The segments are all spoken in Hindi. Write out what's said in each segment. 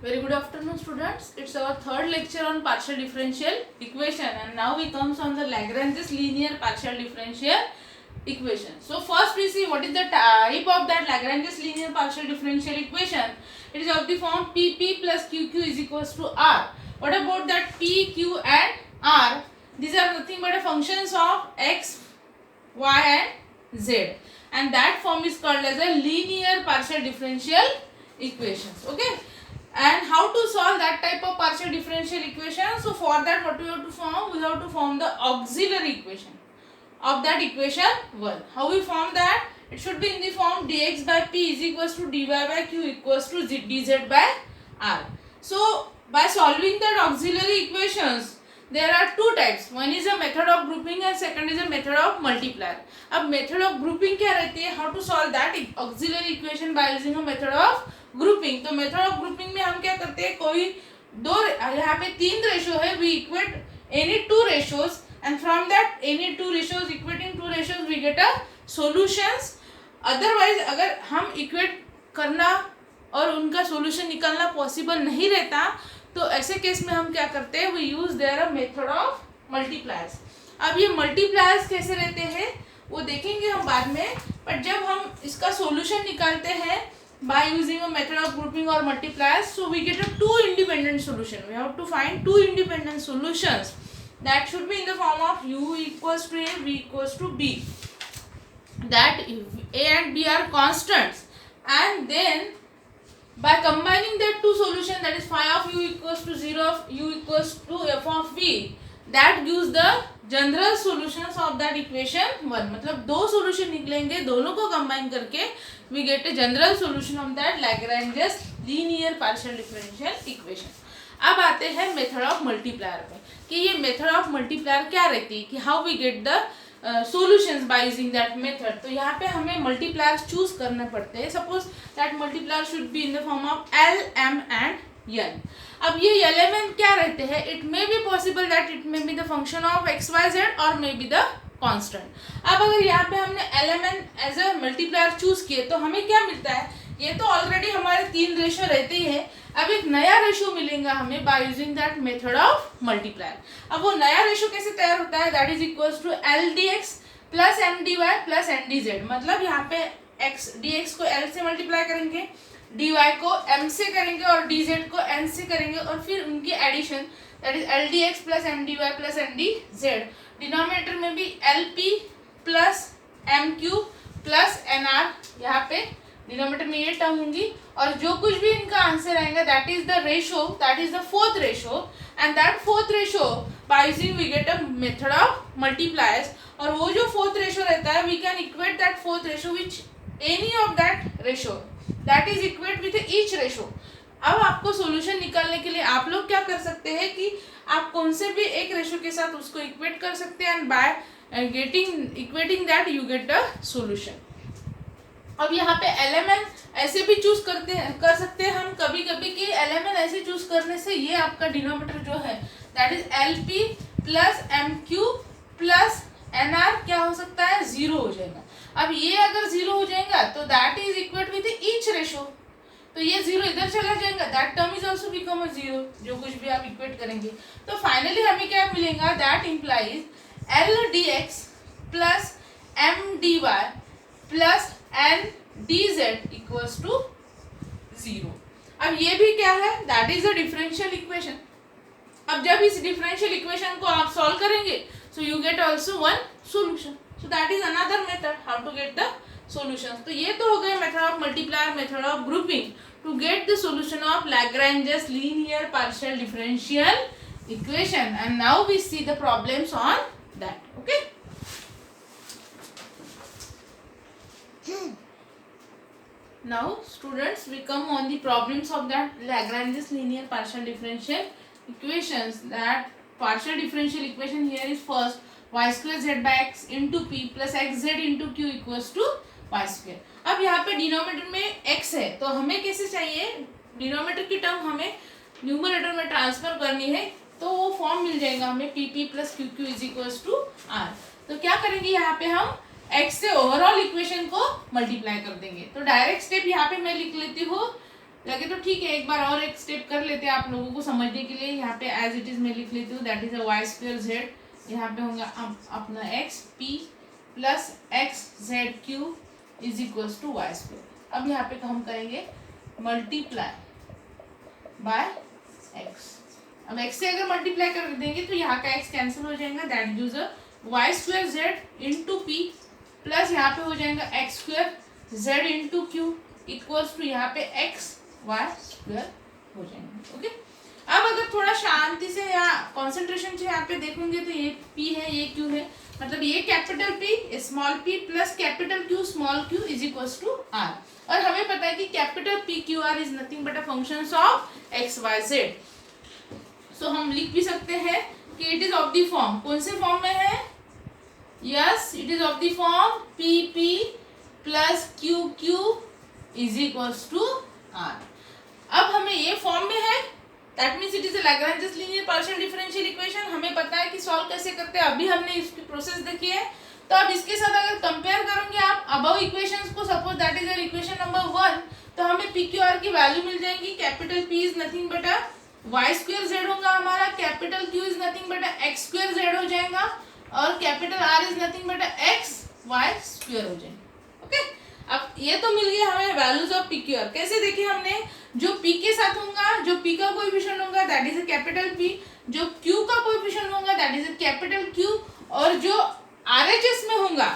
Very good afternoon, students. It's our third lecture on partial differential equation, and now we comes on the Lagrange's linear partial differential equation. So first we see what is the type of that Lagrange's linear partial differential equation. It is of the form PP plus QQ is equals to R. What about that P, Q and R? These are nothing but a functions of X, Y and Z, and that form is called as a linear partial differential equations. Okay. And how to solve that type of partial differential equation? So for that, what we have to form? We have to form the auxiliary equation of that equation 1. How we form that? It should be in the form dx by p is equals to dy by q equals to dz by r. So by solving that auxiliary equations, there are two types. One is a method of grouping and second is a method of multiplier. अब method of grouping क्या रहती है? How to solve that auxiliary equation by using a method of grouping. तो मेथड ऑफ ग्रुपिंग में हम क्या करते हैं, कोई दो, यहाँ पे तीन रेशो है, we equate any two ratios and from that any two ratios equating two ratios we get a solutions. Otherwise अगर हम इक्वेट करना और उनका सॉल्यूशन निकालना पॉसिबल नहीं रहता, तो ऐसे केस में हम क्या करते हैं, we use there a method of multipliers. अब ये मल्टीप्लायर्स कैसे रहते हैं वो देखेंगे हम बाद में, बट जब हम इसका सॉल्यूशन निकालते हैं by using a method of grouping or multipliers, so we get a two independent solution. We have to find two independent solutions that should be in the form of u equals to a, v equals to b, that a and b are constants, and then by combining that two solution, that is phi of u equals to 0 of u equals to f of v, that gives the general solutions of that equation 1. मतलब दो सॉल्यूशन निकलेंगे, दोनों को कंबाइन करके we get a general solution of that Lagrange's linear partial differential equation. अब आते हैं मेथड ऑफ मल्टीप्लायर पे, कि ये मेथड ऑफ मल्टीप्लायर क्या रहती है, कि how we get the solutions by using that method. तो यहाँ पे हमें मल्टीप्लायर्स चूज करने पड़ते हैं. Suppose that multiplier should be in the form of L, M and n. अब ये एलिमेंट क्या रहते हैं, it may be possible that it may be the function of X Y Z और मे बी द कांस्टेंट. अब अगर यहाँ पे हमने element as a multiplier choose किए तो हमें क्या मिलता है, ये तो ऑलरेडी हमारे तीन रेशो रहते ही है. अब एक नया रेशो मिलेगा हमें by using that method of multiplier. अब वो नया रेशो कैसे तैयार होता है, that is equals to L D X plus M D Y plus N D Z. मतलब यहाँ पे एक्स डी एक्स को एल से मल्टीप्लाई करेंगे, dy को m से करेंगे और dz को n से करेंगे, और फिर उनकी addition that is L D X plus M D Y plus N D Z. Denominator में भी L P plus M Q plus N R, यहाँ पे डिनोमिनेटर में ये टर्म होंगी, और जो कुछ भी इनका आंसर आएगा that is the ratio, that is the fourth ratio, and that fourth ratio by using we get a method of multipliers. और वो जो फोर्थ रेशो रहता है, we can equate that fourth ratio which any of that ratio that is equate with each ratio. अब आपको सॉल्यूशन निकालने के लिए आप लोग क्या कर सकते हैं कि आप कौन से भी एक रेशो के साथ उसको इक्वेट कर सकते हैं, and by getting equating that you get a solution. अब यहाँ पे एलिमेंट ऐसे भी चूज कर सकते हैं हम कभी कभी, कि एलिमेंट ऐसे चूज करने से ये आपका डिनोमिनेटर जो है that is L P plus M Q plus N R क्या हो सकता है, 0 हो जाएगा. अब ये अगर 0 हो जाएगा तो that is equate with each ratio, तो ये 0 इधर चला जाएगा, that term is also become a 0, जो कुछ भी आप इक्वेट करेंगे. तो फाइनली हमें क्या मिलेगा, that implies L D X plus M D Y plus N D Z equals to 0. अब ये भी क्या है, that is a differential equation. अब जब इस डिफरेंशियल इक्वेशन को आप सॉल्व करेंगे, so you get also one solution. So that is another method how to get the solutions. तो ये तो हो गए method of multiplier, method of grouping to get the solution of Lagrange's linear partial differential equation. And now we see the problems on that. Okay. Now students, we come on the problems of that Lagrange's linear partial differential equations. That partial differential equation here is first y square z by x into p plus x z into q equals to y square. अब यहाँ पे डिनोमिनेटर में x है, तो हमें कैसे चाहिए, डिनोमिनेटर की टर्म हमें न्यूमरेटर में ट्रांसफर करनी है, तो वो फॉर्म मिल जाएगा हमें P P plus Q Q is equals to R. तो क्या करेंगे, यहाँ पे हम x से ओवरऑल इक्वेशन को मल्टीप्लाई कर देंगे. तो डायरेक्ट स्टेप यहाँ पे मैं लिख लेती हूँ लगे तो ठीक है, एक बार और एक स्टेप कर लेते हैं आप लोगों को समझने के लिए। यहाँ पे एज इट इज मैं लिख लेती हूँ, that is a Y square Z, यहाँ पे होगा अपना X P plus X Z Q is equals to Y square. अब यहाँ पे तो हम करेंगे मल्टीप्लाई बाय एक्स। अब एक्स से अगर मल्टीप्लाई कर देंगे तो यहाँ का एक्स कैंसिल हो जाएगा, that gives a Y square Z into P plus यहाँ पे हो जाएगा X square Z into Q equals to यहाँ पे एक्स वाई स्क्वायर हो जाएंगे। ओके, अब अगर थोड़ा शांति से या कॉन्सेंट्रेशन से यहाँ पे देखोगे तो ये P है, ये Q है, मतलब ये capital P small p plus capital Q small q is equals to R। और हमें पता है कि capital P Q R is nothing but a functions of x y z। So हम लिख भी सकते हैं कि it is of the form, कौन से फॉर्म में है? Yes, it is of the form P P plus Q Q is equals to R। अब हमें ये फॉर्म में है, that means it is a Lagrange linear partial differential equation. हमें पता है कि सॉल्व कैसे करते हैं, अभी हमने इसकी प्रोसेस देखी है। तो अब इसके साथ अगर कंपेयर करेंगे आप अबव इक्वेशंस को, suppose that is a equation number 1, तो हमें पी क्यू आर की वैल्यू मिल जाएगी। Capital P is nothing but a Y square Z होगा हमारा, capital Q is nothing but a x square Z हो जाएगा, और capital R is nothing but a X Y square हो जाएगा। ओके, अब ये तो मिल गया हमें values of P Q R. कैसे देखिए हमने, जो P के साथ होगा, जो P का कोएफिशिएंट होगा that is a capital P, जो Q का कोएफिशिएंट होगा that is a capital Q, और जो RHS में होगा,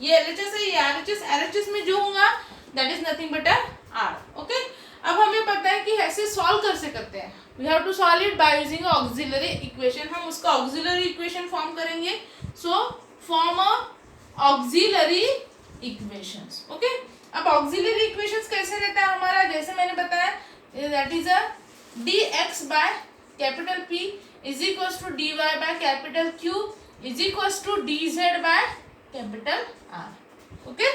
ये LHS है, ये RHS में जो होगा that is nothing but a R। Okay, अब हमें पता है कि ऐसे सॉल्व कैसे करते हैं। We have to solve it by using auxiliary equation. हम उसका ऑक्सिलरी इक्वेशन फॉर्म करेंगे। So form a auxiliary equations. Okay, अब ऑक्सिलरी इक्वेशंस कैसे रहता है हमारा, जैसे मैंने बताया, that is a dx by capital P is equals to dy by capital Q is equals to dz by capital R। Okay,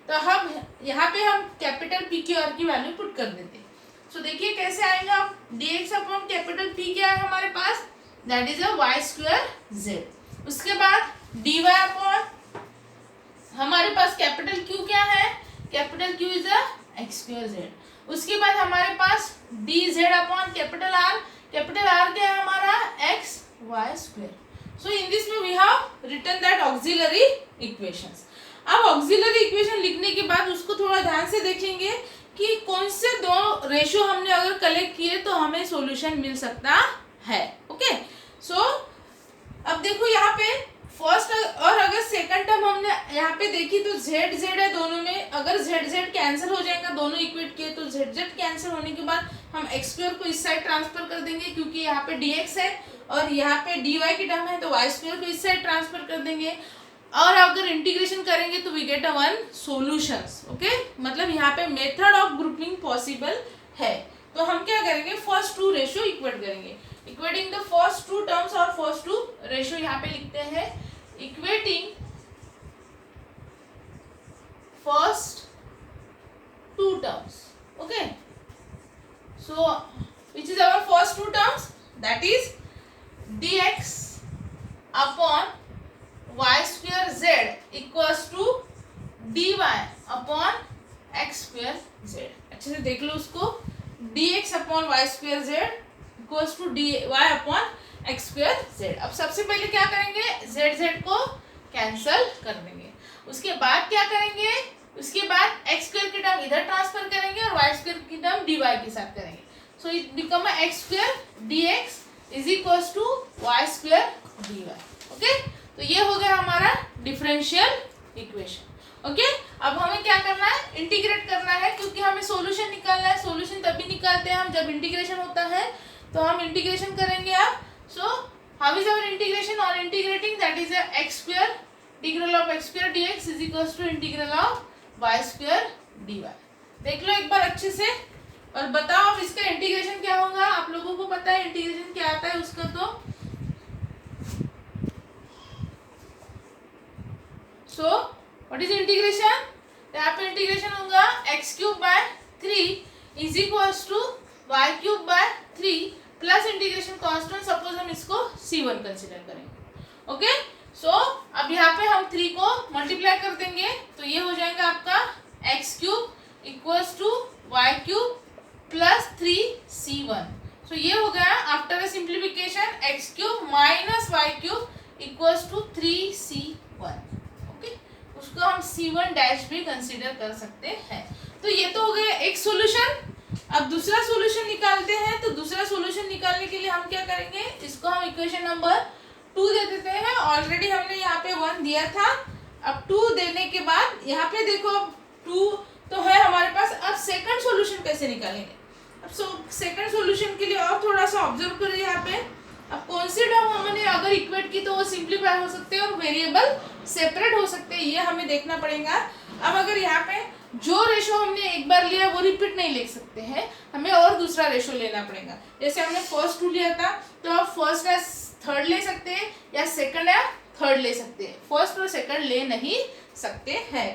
तो हम यहाँ पे हम कैपिटल P Q R की वैल्यू पुट कर देते हैं। सो देखिए कैसे आएगा, dx अपॉन कैपिटल P क्या है हमारे पास, that is a Y square Z. उसके बाद dy अपॉन हमारे पास कैपिटल Q क्या है, capital Q is a x square Z. उसके बाद हमारे पास dz upon capital R, capital R क्या है हमारा, x Y square. So in this में we have written that auxiliary equations. अब ऑक्सिलरी इक्वेशन लिखने के बाद उसको थोड़ा ध्यान से देखेंगे कि कौन से दो रेशियो हमने अगर कलेक्ट किए तो हमें सॉल्यूशन मिल सकता है। ओके, सो अब देखो यहाँ पे फर्स्ट और अगर सेकंड टर्म हमने यहाँ पे देखी तो जेड जेड है दोनों में, अगर जेड जेड कैंसिल हो जाएगा, दोनों इक्वेट किए तो जेड जेड कैंसिल होने के बाद हम एक्स स्क्वायर को इस साइड ट्रांसफर कर देंगे, क्योंकि यहाँ पे dx है और यहाँ पे dy की टर्म है, तो वाई स्क्वायर को इस साइड ट्रांसफर कर देंगे, और अगर इंटीग्रेशन करेंगे तो we get a one solutions. Okay, मतलब यहाँ पे मेथड ऑफ ग्रुपिंग पॉसिबल है। तो हम क्या करेंगे, फर्स्ट टू रेशियो इक्वेट करेंगे। Equating the first two terms और फर्स्ट टू रेशियो यहाँ पे लिखते हैं, equating first two terms. Okay, so which is our first two terms, that is dx upon Y square Z equals to dy upon X square Z. अच्छे से देख लो उसको, dx upon Y square Z equals to dy upon X square Z. अब सबसे पहले क्या करेंगे, जेड जेड को कैंसल कर देंगे। उसके बाद क्या करेंगे, उसके बाद एक्स स्क्वायर की टर्म इधर ट्रांसफर करेंगे और वाई स्क्वायर की टर्म dy के साथ करेंगे। So it become a x square dx is equals to Y square dy। Okay, तो ये हो गया हमारा डिफरेंशियल इक्वेशन। ओके, अब हमें क्या करना है, इंटीग्रेट करना है, क्योंकि हमें सॉल्यूशन निकालना है। सॉल्यूशन तभी निकालते हैं हम जब इंटीग्रेशन होता है, तो हम इंटीग्रेशन करेंगे अब। So how is our integration, और integrating that is x square integral of x square dx is equals to integral of y square dy। देख लो एक बार अच्छे से और बताओ अब इसका इंटीग्रेशन क्या होगा। आप लोगों को पता है इंटीग्रेशन क्या आता है उसका, तो सो व्हाट इज इंटीग्रेशन, यहाँ पे इंटीग्रेशन होगा X cube by 3 is equals to Y cube by 3 plus integration constant, suppose हम इसको c1 कंसीडर करेंगे। ओके, सो अब यहाँ पे हम 3 को मल्टीप्लाई कर देंगे, तो ये हो जाएगा आपका X cube equals to Y cube plus 3c1। So ये हो गया after a simplification X cube minus Y cube equals to 3c1। Okay, उसको हम c1 डैश भी कंसीडर कर सकते हैं। तो ये तो हो गया एक सॉल्यूशन। अब दूसरा सॉल्यूशन निकालते हैं। तो दूसरा सॉल्यूशन निकालने के लिए हम क्या करेंगे, इसको हम इक्वेशन नंबर 2 दे देते हैं। ऑलरेडी हमने यहाँ पे 1 दिया था। अब 2 देने के बाद यहाँ पे देखो, अब 2 तो है हमारे पास। अब सेकंड सॉल्यूशन कैसे निकालेंगे? अब सेकंड सॉल्यूशन के लिए और थोड़ा सा ऑब्जर्व करिए यहाँ पे। अब कौन सी टर्म हमने अगर इक्वेट की तो वो सिंप्लीफाई हो सकते हैं और वेरिएबल सेपरेट हो सकते हैं, ये हमें देखना पड़ेगा। अब अगर यहाँ पे जो रेशो हमने एक बार लिया वो रिपीट नहीं ले सकते हैं, हमें और दूसरा रेशो लेना पड़ेगा। जैसे हमने फर्स्ट 2 लिया था, तो आप फर्स्ट या थर्ड ले सकते हैं या सेकंड या थर्ड ले सकते हैं। फर्स्ट और सेकंड ले नहीं सकते हैं।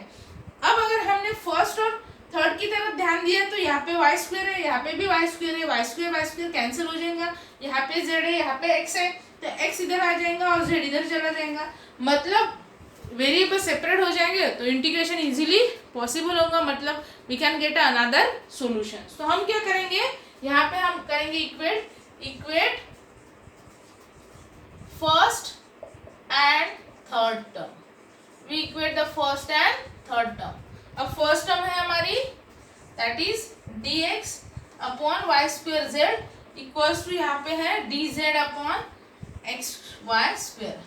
अब अगर हमने फर्स्ट और थर्ड की तरफ ध्यान दिया तो यहाँ पे वाई स्क्वायर है, यहाँ पे भी वाई स्क्वायर है। वाई स्क्वायर कैंसिल हो जाएगा। यहाँ पे जेड है, यहाँ पे एक्स है, तो एक्स इधर आ जाएगा और जेड इधर चला जाएगा। मतलब वेरिएबल सेपरेट हो जाएंगे तो इंटीग्रेशन इजीली पॉसिबल होगा। मतलब we can get another solution. तो हम क्या करेंगे, यहाँ पे हम करेंगे equate first and third term. We equate the first and third term. अब फर्स्ट टर्म है हमारी, that is dx upon Y square Z equals to यहाँ पे है dz upon X Y square.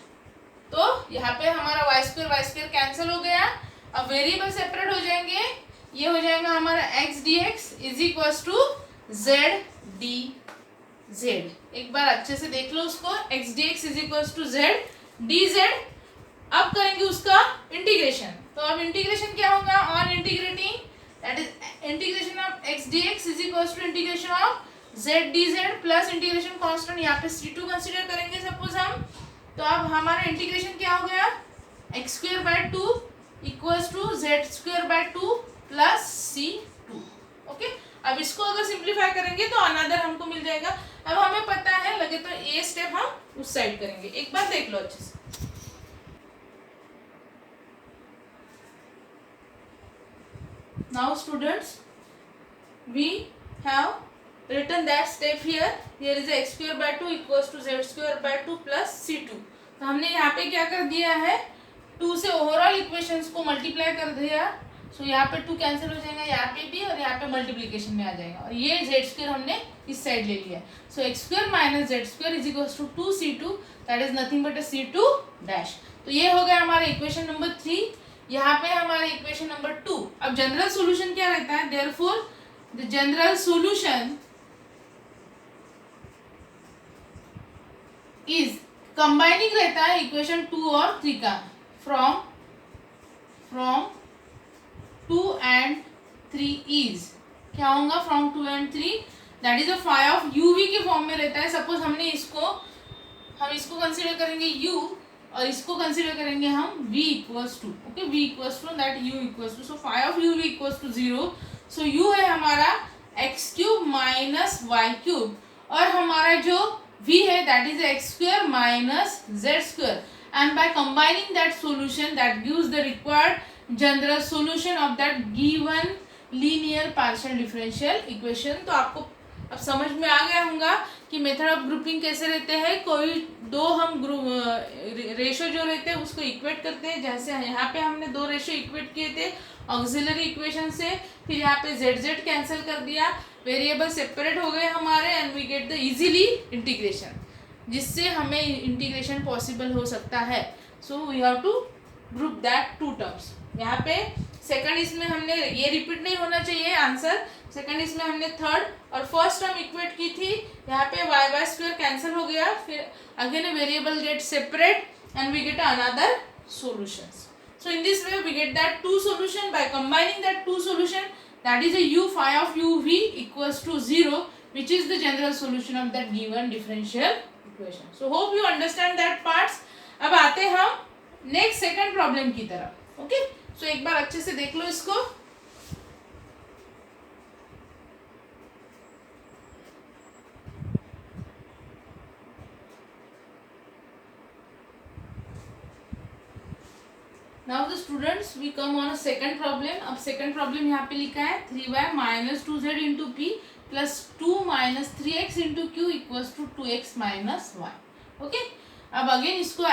तो यहाँ पे हमारा वाई स्क्वायर कैंसिल हो गया। अब वेरिएबल सेपरेट हो जाएंगे। ये हो जाएगा हमारा x dx is equals to z dz। एक बार अच्छे से देख लो उसको, x dx is equals to z dz। अब करेंगे उसका इंटीग्रेशन। तो अब इंटीग्रेशन क्या होगा, on integrating that is integration of x dx is equals to integration of z dz plus integration constant यहाँ पे c2 कंसीडर करेंगे सपोज हम। तो अब हमारा इंटीग्रेशन क्या हो गया, X square by 2 equals to Z square by 2 plus c2। Okay, अब इसको अगर सिंप्लीफाई करेंगे तो अनदर हमको मिल जाएगा। अब हमें पता है, लगे तो ए स्टेप हम उस साइड करेंगे। एक बार देख लो अच्छे से। Now students, we have written that step here. Here is x square by 2 equals to z square by 2 plus c2। तो हमने यहाँ पे क्या कर दिया है, 2 से ओवरऑल इक्वेशंस को मल्टीप्लाई कर दिया। सो यहाँ पे 2 कैंसिल हो जाएगा, यहाँ पे भी, और यहाँ पे मल्टीप्लीकेशन में आ जाएगा। और ये z स्क्वायर हमने इस साइड ले लिया। So x square minus Z square is equals to 2c2 that is nothing but c2 dash. तो ये हो गया हमारा इक्वेशन नंबर 3। यहाँ पे हमारा इक्वेशन नंबर 2। अब जनरल सॉल्यूशन क्या रहता है, therefore the general solution is combining रहता है इक्वेशन 2 और 3 का। फ्रॉम 2 एंड 3 इज क्या होगा, from 2 and 3 that is a phi of uv के फॉर्म में रहता है। सपोज हम इसको कंसीडर करेंगे u और इसको कंसीडर करेंगे हम v equals to, okay, v equals to that u equals to, so phi of uv equals to 0। So u है हमारा X cube minus Y cube, और हमारा जो v है that is x square minus Z square. And by combining that solution that gives the required general solution of that given linear partial differential equation. तो आपको अब समझ में आ गया होगा कि मेथड ऑफ ग्रुपिंग कैसे रहते हैं। कोई दो हम रेशो जो रहते हैं उसको इक्वेट करते हैं। जैसे यहाँ पे हमने 2 रेशो इक्वेट किए थे ऑक्सिलरी इक्वेशन से, फिर यहाँ पे z कैंसिल कर दिया, वेरिएबल सेपरेट हो गए हमारे, and we get the easily integration, जिससे हमें इंटीग्रेशन पॉसिबल हो सकता है। So we have to group that 2 terms. यहाँ पे सेकंड इसमें हमने ये रिपीट नहीं होना चाहिए आंसर। सेकंड इसमें हमने थर्ड और फर्स्ट टर्म इक्वेट की थी। यहाँ पे वाई स्क्वायर कैंसिल हो गया, फिर again variable get separate and we get another solutions. So in this way we get that 2 solution by combining that 2 solution, that is a u phi of uv equals to 0, which is the general solution of that given differential equation. So hope you understand that parts. अब आते हम next second problem की तरफ। ओके, सो एक बार अच्छे से देख लो इसको। Now the students we come on a second problem। अब second problem यहाँ पे लिखा है 3y minus 2z into P plus 2 minus 3x into Q equals to 2x minus Y. Okay, अब अगेन इसको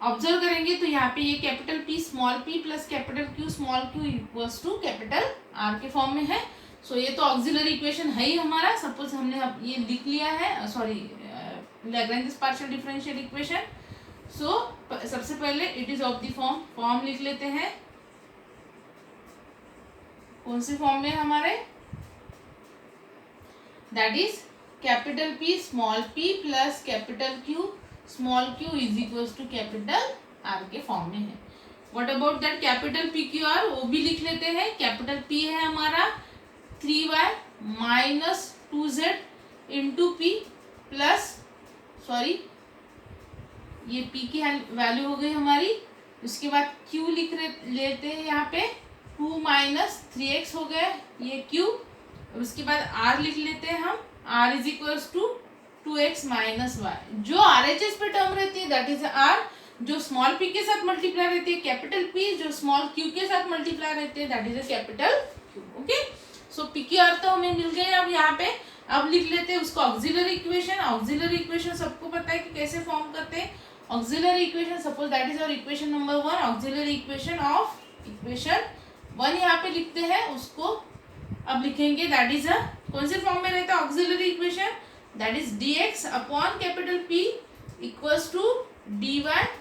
ऑब्जर्व करेंगे तो यहाँ पे ये capital P small p plus capital Q small q equals to capital R के फॉर्म में है। सो ये तो ऑक्सिलरी इक्वेशन है ही हमारा। सपोज हमने अब ये लिख लिया है, sorry Lagrange partial differential equation. So सबसे पहले it is of the form लिख लेते हैं। कौन से फॉर्म में हमारे, that is capital P small p plus capital Q small q is equals to capital R के फॉर्म में है। What about that capital P Q R, वो भी लिख लेते हैं। कैपिटल P है हमारा 3y minus 2z into P plus, sorry ये P की वैल्यू हो गई हमारी। उसके बाद Q लिख लेते हैं यहाँ पे 2 माइनस 3x हो गया ये Q। उसके बाद R लिख लेते हैं हम, R is equals to 2x minus Y. जो RHS पे टर्म रहती है दैट इज R, जो स्मॉल p के साथ मल्टीप्लाई रहती है कैपिटल P, जो स्मॉल q के साथ मल्टीप्लाई रहती है that is a capital Q। Okay, so P Q R तो हमें मिल गए। अब यहाँ पे अब लिख लेते हैं उसको ऑक्सिलरी इक्वेशन। ऑक्सिलरी इक्वेशन सबको पता है कि कैसे फॉर्म करते हैं auxiliary equation. Suppose that is our equation number 1, auxiliary equation of equation 1 यहाँ पे लिखते हैं। उसको अब लिखेंगे दैट इज अ, कौन से फॉर्म में रहता है auxiliary equation, that is dx upon capital P equals to dy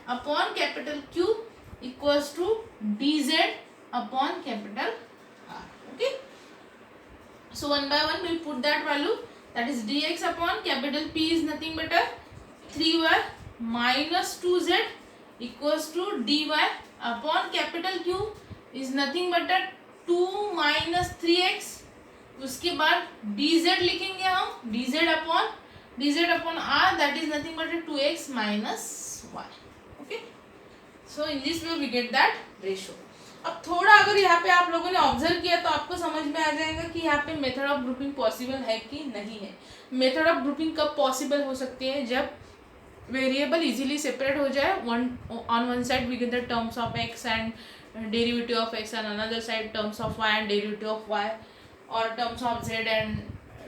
upon capital Q equals to dz upon capital R। Okay, so one by one we'll put that value, that is dx upon capital P is nothing but a 3y minus 2z equals to dy upon capital Q is nothing but a 2 minus 3x। उसके बाद dz लिखेंगे हम, dz upon r that is nothing but a 2x minus y। okay, so in this way we get that ratio। अब थोड़ा अगर यहाँ पे आप लोगों ने ऑब्जर्व किया तो आपको समझ में आ जाएगा कि यहाँ पे मेथड ऑफ ग्रुपिंग पॉसिबल है कि नहीं है। मेथड ऑफ ग्रुपिंग कब पॉसिबल हो सकती है, जब वेरिएबल इजीली सेपरेट हो जाए। On one side we get the terms of x and derivative of x, and another side terms of y and derivative of y, और terms of z and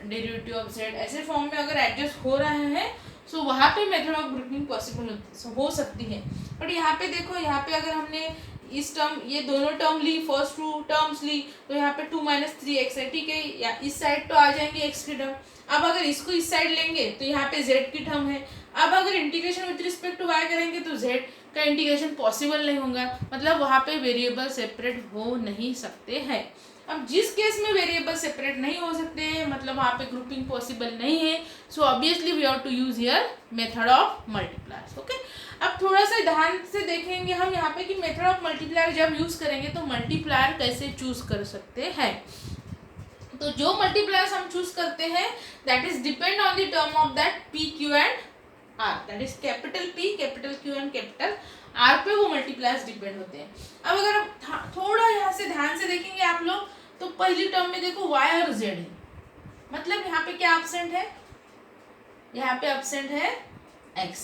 derivative of z। ऐसे फॉर्म में अगर एडजस्ट हो रहे हैं सो वहाँ पे मेथड ऑफ ग्रुपिंग पॉसिबल हो सकती है। बट यहाँ पे देखो, यहाँ पे अगर हमने इस टर्म, ये दोनों टर्म ली, फर्स्ट टू टर्म्स ली, तो यहाँ पे 2 माइनस 3x है, ठीक है। या इस साइड तो आ जाएंगे x की टर्म। अब अगर इसको इस साइड लेंगे तो यहाँ पे z की टर्म है। अब अगर integration with respect to y करेंगे तो z का इंटीग्रेशन पॉसिबल नहीं होगा, मतलब वहाँ पे वेरिएबल सेपरेट हो नहीं सकते हैं। अब जिस केस में वेरिएबल सेपरेट नहीं हो सकते हैं, मतलब वहाँ पे ग्रुपिंग पॉसिबल नहीं है, so obviously we have to use here method of multipliers. Okay, अब थोड़ा सा ध्यान से देखेंगे हम यहाँ पे कि मेथड ऑफ मल्टीप्लायर जब यूज करेंगे तो मल्टीप्लायर कैसे चूज कर सकते हैं। तो जो मल्टीप्लायर्स हम चूज करते हैं that is depend on the term of that P Q and R, that is capital P capital Q and capital R पे वो मल्टीप्लायर्स डिपेंड होते हैं। अब अगर आप थोड़ा यहाँ से ध्यान से देखेंगे आप लोग तो पहली टर्म में देखो y और z है, मतलब यहाँ पे क्या एब्सेंट है, यहाँ पे एब्सेंट है x,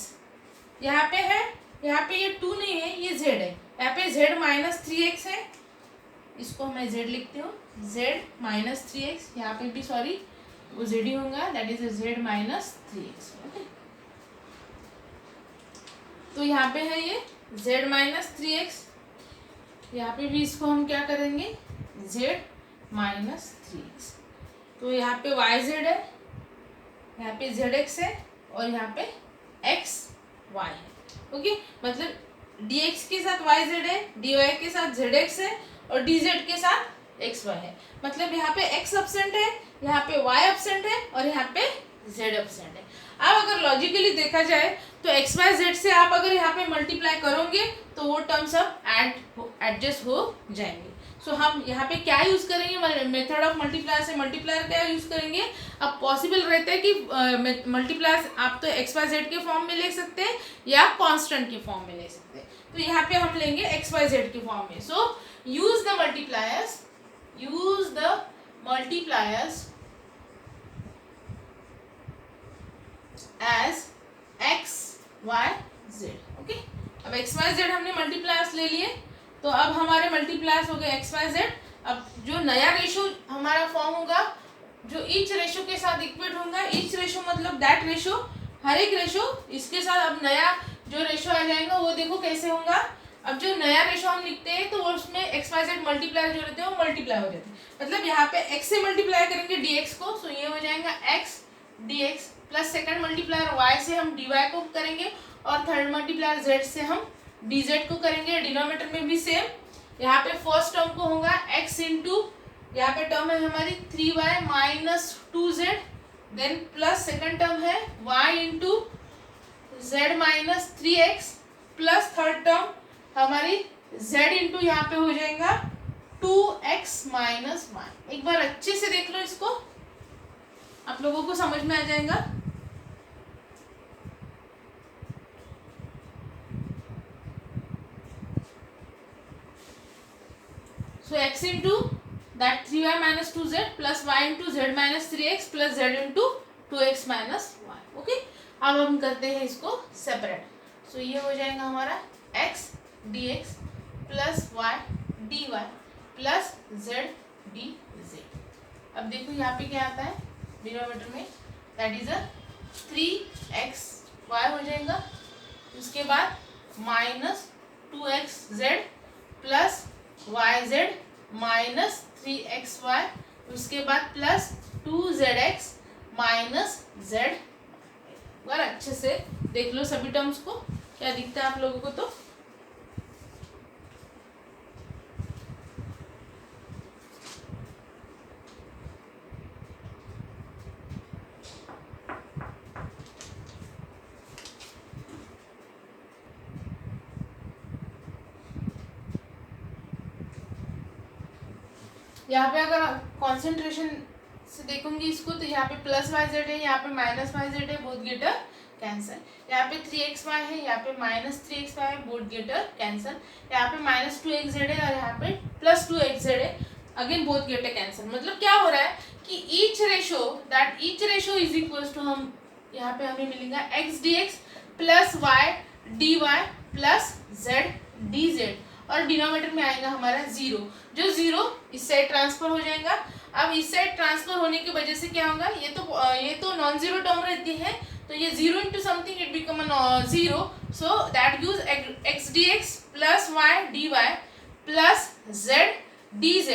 यहाँ पे है, यहाँ पे ये 2 नहीं है, ये z है। यहाँ पे z माइनस 3x है, इसको मैं z लिखती हूँ, z माइनस 3x, यहाँ पे भी सॉरी वो z ही होगा, that is z minus 3x। Okay, तो यहाँ पे है ये z माइनस 3x, यहाँ पे भी इसको हम क्या करेंगे z माइनस 3x। तो यहाँ पे yz है, यहाँ पे zx है, और यहाँ पे xy है। ओके, मतलब dx के साथ yz है, dy के साथ zx है, और dz के साथ xy है। मतलब यहाँ पे x एब्सेंट है, यहाँ पे y एब्सेंट है, और यहाँ पे z एब्सेंट है। अब अगर लॉजिकली देखा जाए तो x y z से आप अगर यहाँ पे मल्टीप्लाई करोगे तो वो टर्म सब एडजस्ट हो जाएंगे। सो हम यहाँ पे क्या यूज करेंगे, मेथड ऑफ मल्टीप्लायर से मल्टीप्लायर क्या यूज करेंगे। अब पॉसिबल रहता है कि मल्टीप्लायर आप तो एक्स वाई जेड के फॉर्म में ले सकते हैं या कांस्टेंट के फॉर्म में ले सकते हैं। तो यहाँ पे हम लेंगे एक्स वाई जेड के फॉर्म में। So use the multipliers as x Y z. Okay, अब एक्स वाई जेड हमने मल्टीप्लायर्स ले लिए, तो अब हमारे मल्टीप्लायर्स हो गए एक्स वाई जेड। अब जो नया रेशो हमारा फॉर्म होगा जो ईच रेशो के साथ इक्वेट होगा, ईच रेशो मतलब दैट रेशो, हर एक रेशो इसके साथ। अब नया जो रेशो आ जाएगा वो देखो कैसे होगा। अब जो नया रेशो हम लिखते हैं तो उसमें एक्स वाई जेड मल्टीप्लाई जो रहते हैं वो मल्टीप्लाई हो जाते हैं। मतलब यहाँ पे एक्स से मल्टीप्लाई करेंगे dx को, तो ये हो जाएगा x dx plus second multiplier y से हम dy को करेंगे और थर्ड मल्टीप्लायर z से हम dz को करेंगे। डिनोमिनेटर में भी सेम, यहाँ पे फर्स्ट टर्म को होगा x इंटू, यहाँ पे टर्म है हमारी 3y minus 2z, then plus second term है y into z minus 3x plus third term हमारी z इंटू यहाँ पे हो जाएगा 2x माइनस y। एक बार अच्छे से देख लो इसको, आप लोगों को समझ में आ जाएगा। So x into that 3y minus 2z plus y into z minus 3x plus z into 2x minus y। Okay, अब हम करते हैं इसको सेपरेट। सो ये हो जाएगा हमारा x dx plus y dy plus z dz। अब देखो यहाँ पे क्या आता है डिनोमिनेटर में, दैट इज 3xy हो जाएगा, उसके बाद minus 2xz plus yz minus 3xy, उसके बाद प्लस 2zx माइनस z। अगर अच्छे से देख लो सभी टर्म्स को क्या दिखता है आप लोगों को। तो यहाँ पे अगर कॉन्सेंट्रेशन से देखूंगी इसको तो यहाँ पे प्लस वाई जेड है, यहाँ पे माइनस वाई जेड है, बोथ गेटर कैंसल। यहाँ पे 3xy है, यहाँ पे माइनस 3xy है, बोथ गेटर कैंसल। यहाँ पे माइनस 2xz है और यहाँ पे प्लस 2xz है, अगेन बोथ गेटर कैंसल। मतलब क्या हो रहा है कि each ratio is equal to, हम यहाँ पे हमें मिलेगा x dx plus y dy plus z dz और डिनोमिनेटर में आएगा हमारा जीरो। जो जीरो इस साइड ट्रांसफर हो जाएगा। अब इस साइड ट्रांसफर होने की वजह से क्या होगा, ये तो नॉन जीरो टर्म रहती है, तो ये zero into something it become zero. So that gives x dx plus y dy plus z dz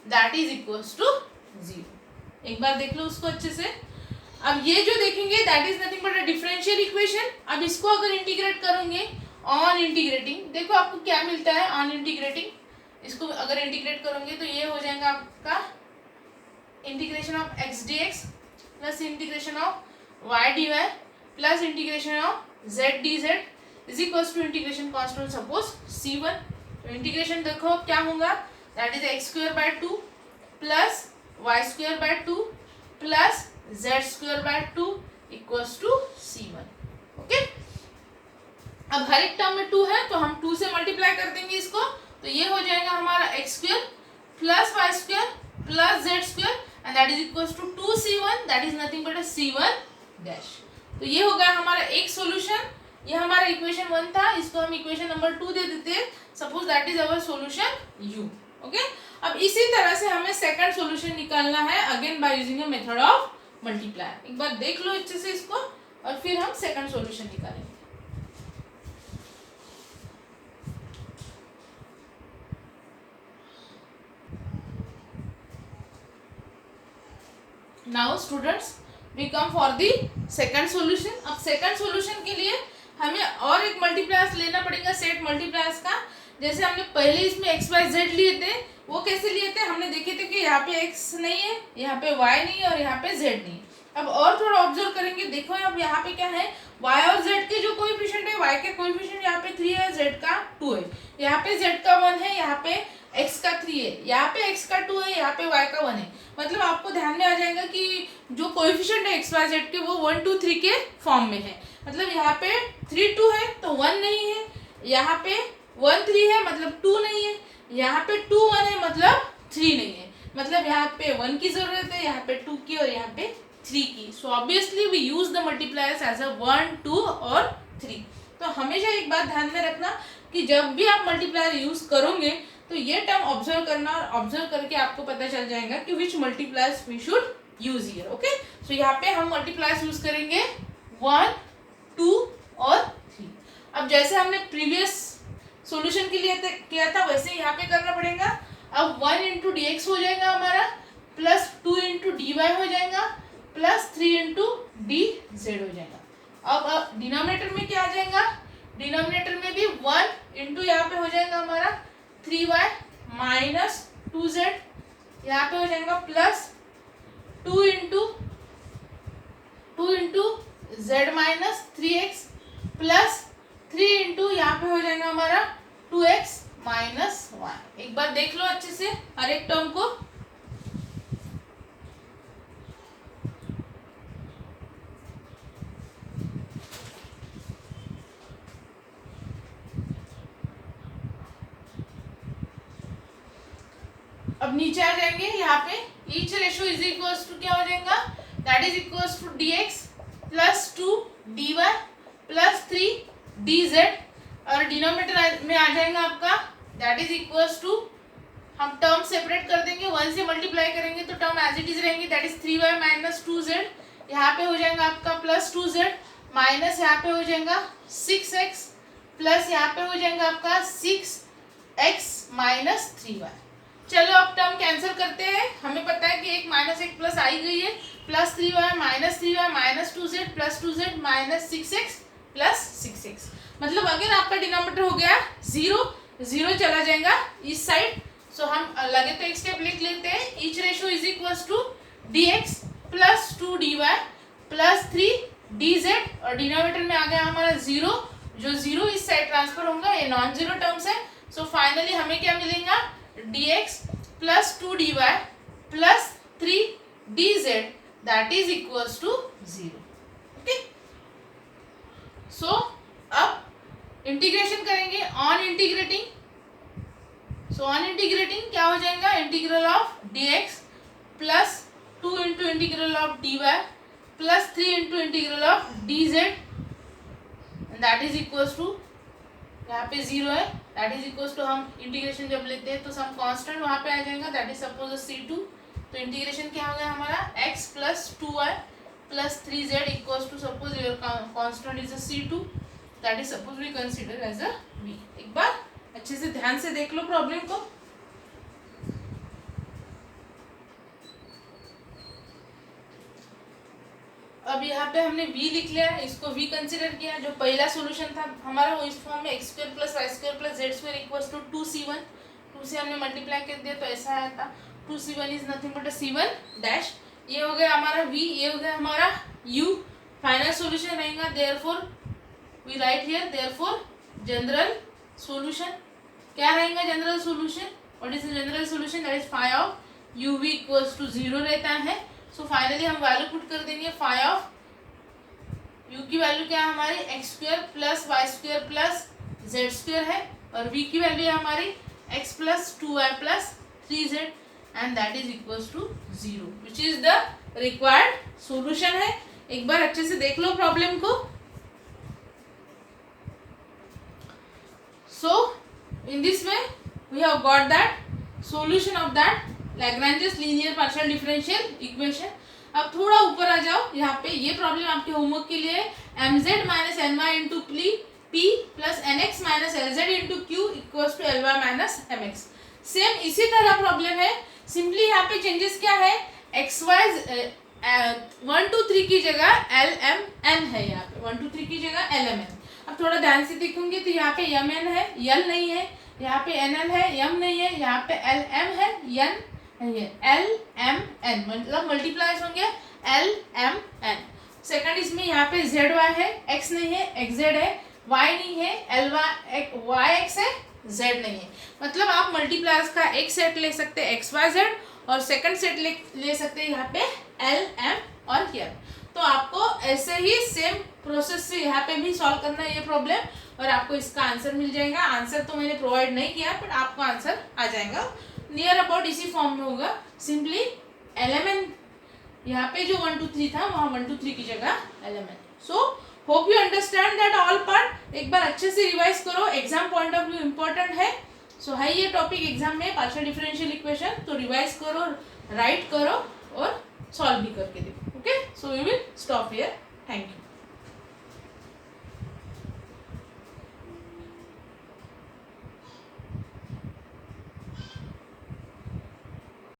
that is equals to zero. एक बार देख लो उसको अच्छे से। अब ये जो देखेंगे that is nothing but a differential equation. अब इसको अगर इंटीग्रेट करोगे ऑन इंटीग्रेटिंग, देखो आपको क्या मिलता है ऑन इंटीग्रेटिंग। इसको अगर इंटीग्रेट करोगे तो ये हो जाएगा आपका integration of x dx plus integration of y dy plus integration of z dz is equals to integration constant suppose c1। तो इंटीग्रेशन देखो क्या होगा, that is x square by 2 plus y square by 2 plus z square by 2 equals to c1। Okay, अब हर एक टर्म में 2 है तो हम 2 से मल्टीप्लाई कर देंगे इसको, तो ये हो जाएगा हमारा x square plus y square plus z square and that is equals to 2c1 that is nothing but c1 dash. तो ये हो गया हमारा एक सॉल्यूशन। ये हमारा इक्वेशन 1 था, इसको हम इक्वेशन नंबर 2 दे देते हैं, suppose that is our solution u। Okay, अब इसी तरह से हमें सेकंड सॉल्यूशन निकालना है again by using a method of multiply. एक बार देख लो अच्छे से इसको और फिर हम सेकंड सॉल्यूशन निकालेंगे। Now students we come for the second solution. अब सेकंड सॉल्यूशन के लिए हमें और एक मल्टीप्लायर्स लेना पड़ेगा, सेट मल्टीप्लायर्स का। जैसे हमने पहले इसमें एक्स वाई जेड लिए थे, वो कैसे लिए थे, हमने देखे थे कि यहाँ पे x नहीं है, यहाँ पे y नहीं है और यहाँ पे z नहीं है। अब और थोड़ा ऑब्जर्व करेंगे, देखो अब यहाँ पे क्या है, y और z के जो कोएफिशिएंट है, y के कोएफिशिएंट यहाँ पे 3 है, z का 2 है, यहाँ पे z का 1 है, यहाँ पे x का 3 है, यहाँ पे x का 2 है, यहाँ पे y का 1 है। मतलब आपको ध्यान में आ जाएगा कि जो कोएफिशिएंट है x y z के वो 1 2 3 के फॉर्म में है। मतलब यहाँ पे 3 2 है तो 1 नहीं है, यहाँ पे 1 3 है मतलब 2 नहीं है, यहाँ पे 2 1 है मतलब 3 नहीं है। मतलब यहाँ पे 1 की जरूरत है, यहाँ पे 2 की और यहाँ पे 3 की। So obviously we use the multipliers as a 1 2 और 3। तो हमेशा एक बात ध्यान में रखना कि जब भी आप मल्टीप्लायर यूज करोगे तो ये टर्म ऑब्जर्व करना, और ऑब्जर्व करके आपको पता चल जाएगा कि which multipliers we should use here. Okay, so यहाँ पे हम मल्टीप्लायर्स यूज करेंगे 1, 2 और 3. अब जैसे हमने प्रीवियस सॉल्यूशन के लिए किया था वैसे यहाँ पे करना पड़ेगा. अब 1 इंटू डी एक्स हो जाएगा हमारा, प्लस 2 इंटू डी वाई हो जाएगा, प्लस 3 इंटू डी जेड हो जाएगा. अब डिनोमिनेटर में क्या आ जाएगा, डिनोमिनेटर में भी 1 इंटू यहाँ पे हो जाएगा हमारा 3y माइनस 2z, यहाँ पे हो जाएगा plus 2 into z minus 3x, plus 3 into यहाँ पे हो जाएगा हमारा 2x माइनस 1. एक बार देख लो अच्छे से हर एक टर्म को. अब नीचे आ जाएंगे यहाँ पे each ratio is equals to क्या हो जाएगा, that is equals to dx plus 2 dy plus 3 dz, और डिनोमिनेटर में आ जाएगा आपका दैट इज इक्वल्स टू, हम टर्म सेपरेट कर देंगे, 1 से मल्टीप्लाई करेंगे तो टर्म एज इट इज रहेंगे, that is 3y minus 2z, यहाँ पे हो जाएगा आपका प्लस 2z माइनस यहाँ पे हो जाएगा 6x, प्लस यहाँ पे हो जाएगा आपका 6x माइनस 3y. चलो अब टर्म कैंसिल करते हैं. हमें पता है कि एक माइनस एक प्लस आई गई है, plus 3y minus 2z plus 2z minus 6x plus 6x. मतलब अगर आपका डिनोमिनेटर हो गया 0 चला जाएगा इस साइड. सो हम लगे तो एक स्टेप लिख लेते हैं. Each ratio is equals to dx plus 2 dy plus 3 dz, और डिनोमिनेटर में आ गया हमारा 0, जो 0 इस साइड ट्रांसफर होगा, ये नॉन जीरो टर्म्स है. सो फाइनली हमें क्या मिलेगा, dx plus 2 dy plus 3 dz that is equals to 0. Okay, so अब इंटीग्रेशन करेंगे. On integrating, so on integrating क्या हो जाएगा, integral of dx plus 2 into integral of dy plus 3 into integral of dz that is equals to, यहाँ पे 0 है, दैट इज इक्वल्स टू, हम इंटीग्रेशन जब लेते हैं तो सम कांस्टेंट वहाँ पे आ जाएगा, दैट इज सपोज c2. तो इंटीग्रेशन क्या हो गया हमारा, x plus 2y plus 3z equals to, suppose your constant is c2, that is suppose we consider as a v. एक बार अच्छे से ध्यान से देख लो प्रॉब्लम को. अब यहाँ पे हमने v लिख लिया, इसको v कंसीडर किया. जो पहला सॉल्यूशन था हमारा वो इस फॉर्म में x square plus Y square plus Z square equals to 2c1. 2 से हमने मल्टीप्लाई कर दिया तो ऐसा आया था, 2c1 is nothing but c1 dash. ये हो गया हमारा v, ये हो गया हमारा u. फाइनल सॉल्यूशन रहेगा, therefore we write here therefore general solution. क्या रहेगा general solution, what is the general solution, that is phi of uv equals to 0 रहता है. सो फाइनली हम वैल्यू पुट कर देंगे, फाई ऑफ u की वैल्यू क्या है हमारी, x square plus Y square plus Z square है, और v की वैल्यू है हमारी x plus 2y plus 3z and that is equals to 0, which is the required solution है. एक बार अच्छे से देख लो प्रॉब्लम को. So in this way we have got that solution of that Lagrange's linear partial differential equation. अब थोड़ा ऊपर आ जाओ, यहाँ पे ये प्रॉब्लम आपके होमवर्क के लिए mz minus ny into p plus nx minus lz into q equals to ly minus mx. Same इसी तरह प्रॉब्लम है, सिंपली यहाँ पे चेंजेस क्या है, xy 1 2 3 की जगह lmn है, यहाँ पे 1 2 3 की जगह lmn. अब थोड़ा ध्यान से देखोगे तो यहाँ पे mn है, l नहीं है, यहाँ पे nl है, m नहीं है, यहाँ पे lm है, n नहीं है, lmn मतलब मल्टीप्लाइज होंगे lmn. सेकंड इसमें यहाँ पे zy है, x नहीं है, xz है, y नहीं है, yx है, z नहीं है. मतलब आप मल्टीप्लायर्स का एक सेट ले सकते हैं xyz, और सेकंड सेट ले सकते हैं यहाँ पे lm और m. तो आपको ऐसे ही सेम प्रोसेस से यहाँ पे भी सॉल्व करना है ये प्रॉब्लम, और आपको इसका आंसर मिल जाएगा. आंसर तो मैंने प्रोवाइड नहीं किया, बट आपको आंसर आ जाएगा, नियर अबाउट इसी फॉर्म में होगा. सिंपली lmn यहाँ पे जो 1 2 3 था वहाँ 1 2 3 की जगह lmn. So hope you understand that all part. एक बार अच्छे से रिवाइज करो, exam point of view important है. सो है ये टॉपिक एग्जाम में पार्शियल डिफरेंशियल इक्वेशन, तो रिवाइज करो, राइट करो और सॉल्व भी करके देखो. Okay, so we will stop here. Thank you.